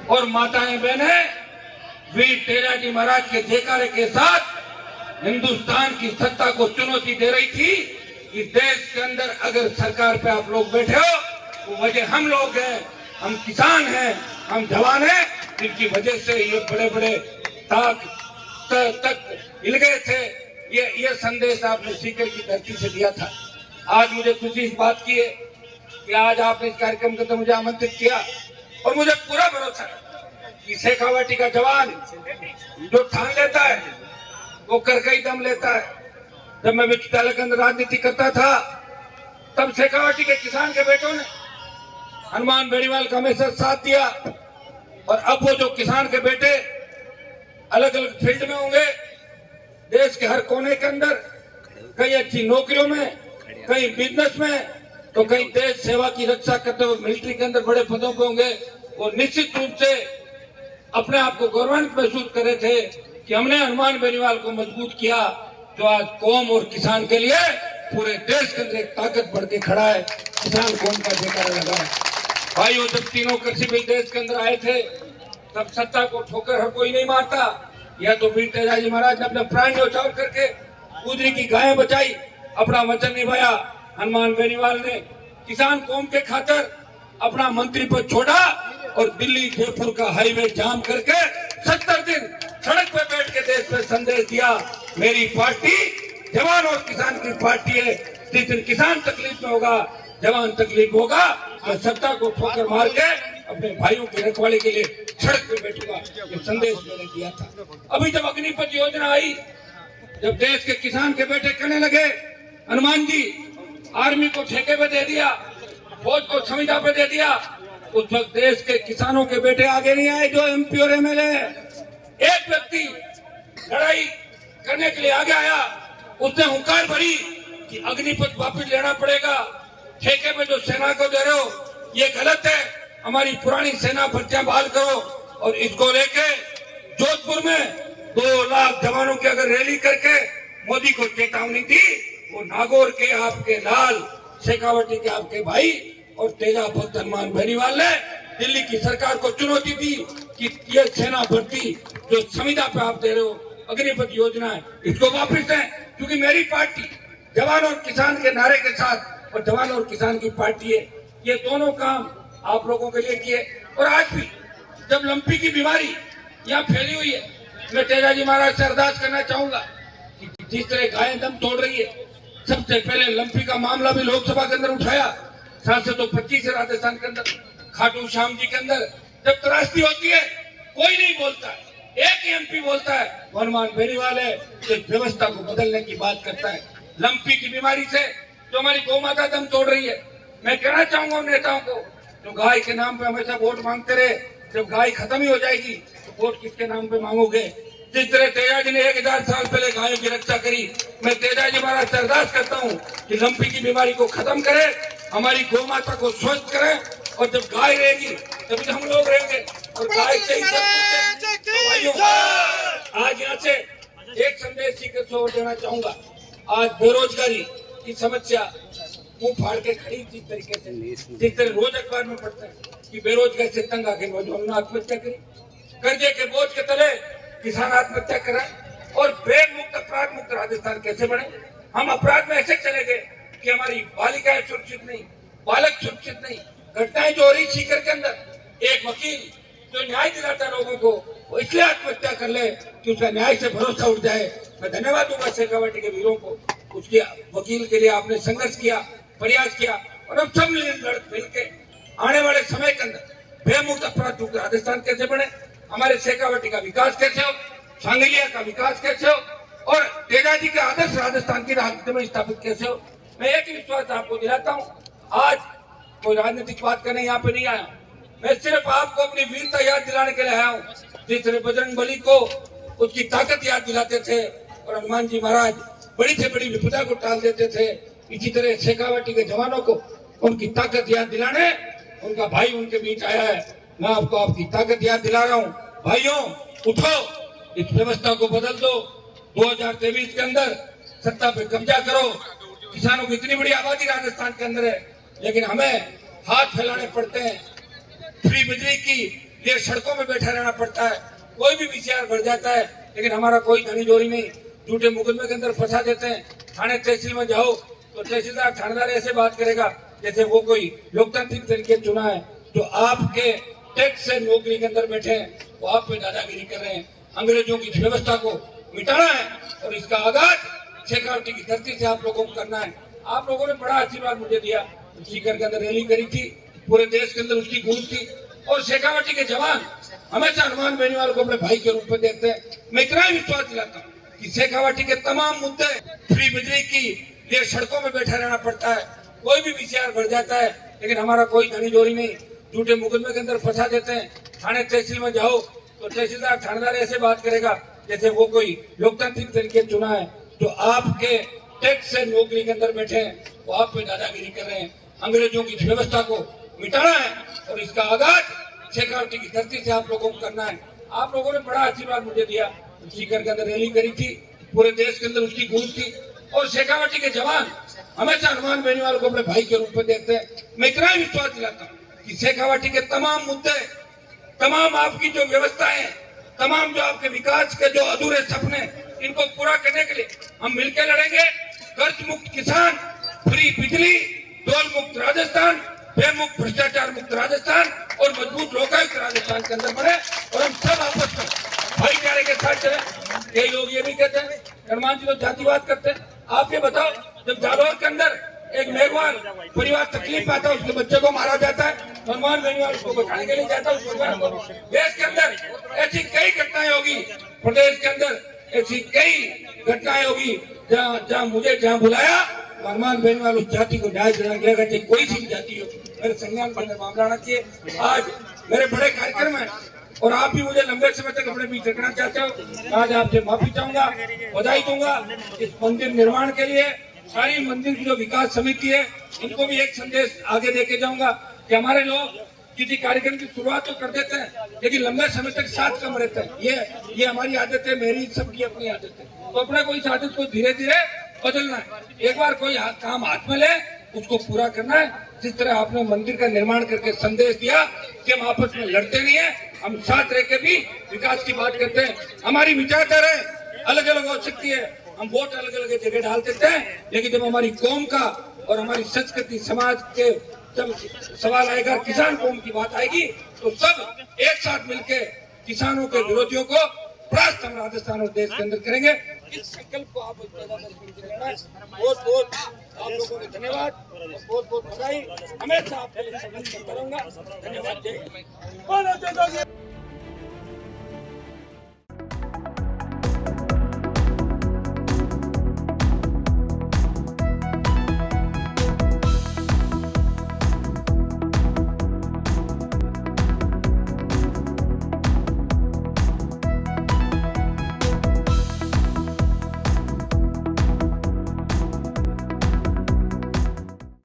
और माताएं बहनें वीर तेजाजी महाराज के जयकारे के साथ हिंदुस्तान की सत्ता को चुनौती दे रही थी कि देश के अंदर अगर सरकार पे आप लोग बैठे हो तो वजह हम लोग हैं, हम किसान हैं, हम जवान हैं, जिनकी वजह से ये बड़े बड़े तक हिल गए थे। ये संदेश आपने सीकर की धरती से दिया था। आज मुझे खुशी इस बात की है कि आज आपने इस कार्यक्रम को तो मुझे आमंत्रित किया और मुझे पूरा भरोसा है कि शेखावाटी का जवान जो ठान लेता है वो करके ही दम लेता है। जब मैं विचित्रालय के अंदर राजनीति करता था तब शेखावाटी के किसान के बेटों ने हनुमान बेनीवाल का हमेशा साथ दिया और अब वो जो किसान के बेटे अलग अलग फील्ड में होंगे, देश के हर कोने के अंदर, कई अच्छी नौकरियों में, कई बिजनेस में, तो कई देश सेवा की रक्षा करते हुए मिलिट्री के अंदर बड़े पदों पे होंगे। वो निश्चित रूप से अपने आप को गौरवान्वित महसूस कर रहे थे कि हमने हनुमान बेनीवाल को मजबूत किया, जो आज कौम और किसान के लिए पूरे देश के अंदर एक ताकत बढ़ के खड़ा है। किसान कौम का जयकारा लगा है। भाइयों, जब तीनों कृषि बिल देश के अंदर आए थे तब सत्ता को ठोकर हर कोई नहीं मारता। यह तो वीर तेजाजी महाराज ने अपने प्राण न्यौछावर करके गुजरी की गायें बचाई, अपना वचन निभाया। हनुमान बेनीवाल ने किसान कौम के खातिर अपना मंत्री पद छोड़ा और दिल्ली जयपुर का हाईवे जाम करके 70 दिन सड़क पे बैठ के देश में संदेश दिया, मेरी पार्टी जवान और किसान की पार्टी है। जिस दिन किसान तकलीफ में होगा, जवान तकलीफ होगा, तो सत्ता को ठोकर मार के अपने भाइयों की रखवाली के लिए सड़क पे बैठूंगा। ये संदेश मैंने दिया था। अभी जब अग्निपथ योजना आई, जब देश के किसान के बेटे कहने लगे हनुमान जी आर्मी को ठेके पे दे दिया, फौज को संविदा पे दे दिया, उस वक्त देश के किसानों के बेटे आगे नहीं आए जो एमपी और एमएलए। एक व्यक्ति लड़ाई करने के लिए आगे आया, उसने हुंकार भरी कि अग्निपथ वापस लेना पड़ेगा, ठेके में जो सेना को दे रहे हो ये गलत है, हमारी पुरानी सेना भर्तियां बहाल करो। और इसको लेके जोधपुर में 2 लाख जवानों की अगर रैली करके मोदी को चेतावनी दी, वो नागौर के आपके लाल, शेखावाटी के आपके भाई और तेजा भक्त हनुमान बेनीवाल ने दिल्ली की सरकार को चुनौती दी कि ये सेना भर्ती जो संविदा पे आप दे रहे हो, अग्निपथ योजना है, इसको वापस दें। क्योंकि मेरी पार्टी जवान और किसान के नारे के साथ और जवान और किसान की पार्टी है, ये दोनों काम आप लोगों के लिए किए। और आज भी जब लंपी की बीमारी यहाँ फैली हुई है, मैं तेजाजी महाराज से अरदास करना चाहूंगा कि जिस तरह गायें दम तोड़ रही है, सबसे पहले लंपी का मामला भी लोकसभा के अंदर उठाया, सांसदों 25 है राजस्थान के अंदर, खाटू श्याम जी के अंदर जब त्रासदी होती है कोई नहीं बोलता है, एक ही एमपी बोलता है, हनुमान बेनीवाल है, जो व्यवस्था को बदलने की बात करता है। लंपी की बीमारी से जो हमारी गौ माता दम तोड़ रही है, मैं कहना चाहूंगा उन नेताओं को जो गाय के नाम पे हमेशा वोट मांगते रहे, जब गाय खत्म ही हो जाएगी तो वोट किसके नाम पे मांगोगे। जिस तरह तेजाजी ने 1000 साल पहले गायों की रक्षा करी, मैं तेजाजी महाराज से अरदास करता हूँ कि लंपी की बीमारी को खत्म करे, हमारी गौ माता को स्वस्थ करे, और जब गाय रहेगी तभी हम लोग रहेंगे और गाय से ही सब कुछ है। भाइयों, आज यहाँ से एक संदेश सीकर छोड़ देना चाहूंगा। आज बेरोजगारी की समस्या मुंह फाड़ के खड़ी जिस तरीके से, जिस तरह रोज अखबार में पढ़ते हैं कि बेरोजगारी से तंग आके नौजवान ने आत्महत्या करी, कर्जे के बोझ के तले किसान आत्महत्या कर रहे हैं, और बेग मुक्त अपराध मुक्त राजस्थान कैसे बने। हम अपराध में ऐसे चले गए कि हमारी बालिकाएं सुरक्षित नहीं, बालक सुरक्षित नहीं। घटनाएं जो हो रही सीकर के अंदर, एक वकील जो न्याय दिलाता है लोगों को, वो इसलिए आत्महत्या कर ले कि उसका न्याय से भरोसा उठ जाए। मैं धन्यवाद दूंगा शेखावाटी के वीरों को, उसके वकील के लिए आपने संघर्ष किया, प्रयास किया, और अब सब मिलकर आने वाले समय के अंदर बेमुक्त अपराध मुक्त राजस्थान कैसे बने, हमारे शेखावाटी का विकास कैसे हो, सांगलिया का विकास कैसे हो, और तेजाजी के आदर्श राजस्थान की राजनीति में स्थापित कैसे हो। मैं एक विश्वास आपको दिलाता हूँ, आज कोई राजनीतिक बात करने यहाँ पे नहीं आया, मैं सिर्फ आपको अपनी वीरता याद दिलाने के लिए आया हूँ। जिस तरह बजरंग बली को उसकी ताकत याद दिलाते थे और हनुमान जी महाराज बड़ी से बड़ी विपदा को टाल देते थे, इसी तरह शेखावाटी के जवानों को उनकी ताकत याद दिलाने उनका भाई उनके बीच आया है। मैं आपको आपकी ताकत याद दिला रहा हूँ। भाइयों, उठो, इस व्यवस्था को बदल दो, 2023 के अंदर सत्ता पे कब्जा करो। किसानों की इतनी बड़ी आबादी राजस्थान के अंदर है, लेकिन हमें हाथ फैलाने पड़ते हैं। फ्री बिजली की लिए सड़कों में बैठा रहना पड़ता है। कोई भी विचार बढ़ जाता है, लेकिन हमारा कोई धनी जोरी नहीं, झूठे मुकदमे के अंदर फंसा देते हैं। थाने तहसील में जाओ तो तहसीलदार थानेदार ऐसे बात करेगा जैसे वो कोई लोकतांत्रिक तरीके से चुना है। जो आपके टैक्स से नौकरी के अंदर बैठे हैं वो आप पे दादागिरी कर रहे हैं। अंग्रेजों की व्यवस्था को मिटाना है और इसका आगाज शेखावटी की धरती से आप लोगों को करना है। आप लोगों ने बड़ा आशीर्वाद मुझे दिया, सीकर के अंदर रैली करी थी, पूरे देश के अंदर उसकी गूंज थी और शेखावटी के जवान हमेशा हनुमान बेनीवाल को अपने भाई के रूप में देखते हैं। मैं इतना ही विश्वास दिलाता हूँ कि शेखावटी के तमाम मुद्दे, फ्री बिजली की लिए सड़कों में बैठा रहना पड़ता है। कोई भी विचार बढ़ जाता है, लेकिन हमारा कोई धनी जोरी नहीं, झूठे मुकदमे के अंदर फंसा देते हैं। थाने तहसील में जाओ तो तहसीलदार थानेदार ऐसे बात करेगा जैसे वो कोई लोकतांत्रिक तरीके से चुना है। जो आपके टैक्स से नौकरी के अंदर बैठे हैं वो आप पे दादागिरी कर रहे हैं। अंग्रेजों की व्यवस्था को मिटाना है और इसका आगाज शेखावटी की धरती से आप लोगों को करना है। आप लोगों ने बड़ा आशीर्वाद मुझे दिया, सीकर के अंदर रैली करी थी, पूरे देश के अंदर उसकी गूंज थी और शेखावटी के जवान हमेशा हनुमान बेनीवाल को अपने भाई के रूप में देखते हैं। मैं इतना ही विश्वास दिलाता हूँ कि शेखावटी के तमाम मुद्दे, तमाम आपकी जो व्यवस्थाएं, तमाम जो आपके विकास के जो अधूरे सपने, इनको पूरा करने के लिए हम मिलकर लड़ेंगे। कर्ज मुक्त किसान, फ्री बिजली, टोल मुक्त राजस्थान, भय मुक्त भ्रष्टाचार मुक्त राजस्थान और मजबूत लोकायुक्त राजस्थान के अंदर बने और हम सब आपस में भाईचारे के साथ चले। कई लोग ये भी कहते हैं हनुमान जी तो जातिवाद करते हैं। आप ये बताओ, जब जालौर के अंदर एक मेघवाल परिवार तकलीफ आता है, उसके बच्चे को मारा जाता है, हनुमान बेनीवाल उसको बचाने के लिए जाता है। देश के अंदर ऐसी कई घटनाएं होगी, प्रदेश के अंदर ऐसी कई घटनाएं होगी जहाँ बुलाया हनुमान बेनीवाल उस जाति को न्याय दिलाने के लिए, कोई सी जाति हो, मेरे संज्ञान पर मामला आना चाहिए। आज मेरे बड़े कार्यक्रम है और आप भी मुझे लंबे समय तक अपने बीच रखना चाहते हो। आज आपसे माफी चाहूंगा, बधाई दूंगा इस मंदिर निर्माण के लिए। सारी मंदिर की जो विकास समिति है, इनको भी एक संदेश आगे देके जाऊंगा कि हमारे लोग किसी कार्यक्रम की शुरुआत तो कर देते हैं, लेकिन लंबे समय तक साथ कम रहते हैं। ये हमारी आदत है, मेरी सबकी अपनी आदत है। तो अपने को इस आदत को धीरे धीरे बदलना है। एक बार कोई काम हाथ में ले, उसको पूरा करना है। जिस तरह आपने मंदिर का निर्माण करके संदेश दिया कि हम आपस में लड़ते नहीं है, हम साथ रह के भी विकास की बात करते हैं। हमारी विचारधाराएं अलग अलग हो सकती है, हम वोट अलग अलग जगह डाल देते हैं, लेकिन जब हमारी कौम का और हमारी संस्कृति समाज के जब सवाल आएगा, किसान कौम की बात आएगी, तो सब एक साथ मिलकर किसानों के विरोधियों को परास्त हम राजस्थान और देश के अंदर करेंगे। इस संकल्प को आप बहुत बहुत आप लोगों को धन्यवाद, बहुत बहुत बधाई। हमेशा आपके लिए संघर्ष करता रहूंगा। धन्यवाद। जय हिंद।